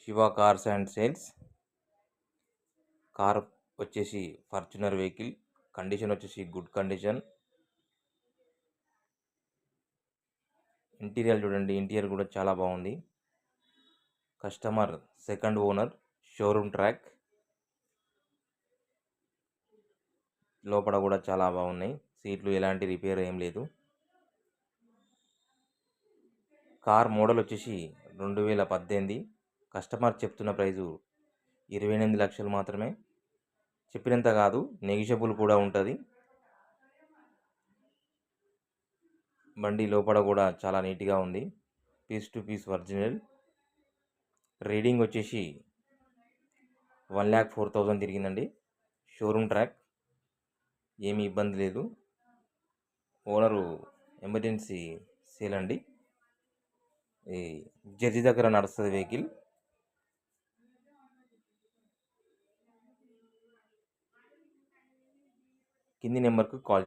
Shiva cars and sales. Car వచ్చేసి Fortuner vehicle. Condition వచ్చేసి good condition. Interior చూడండి, interior కూడా చాలా బాగుంది. Customer second owner. Showroom track. లోపల కూడా చాలా బాగున్నాయి. సీట్లు ఎలాంటి రిపేర్ ఏం లేదు. కార్ మోడల్ వచ్చేసి 2018. కస్టమర్ చెప్తున్న ప్రైజు 28 లక్షలు మాత్రమే. చెప్పినంత కాదు, నెగిషియబుల్ కూడా ఉంటుంది. బండి లోపల కూడా చాలా నీట్గా ఉంది. Piece to piece original. Reading వచ్చేసి 1,04,000 తిరిగిందండి. Showroom track. ఏమీ ఇబ్బంది లేదు. ఓనరు ఎమర్జెన్సీ సేల్ అండి. ఈ జడ్జి దగ్గర నడుస్తుంది వెహికల్. కింది నెంబర్కు కాల్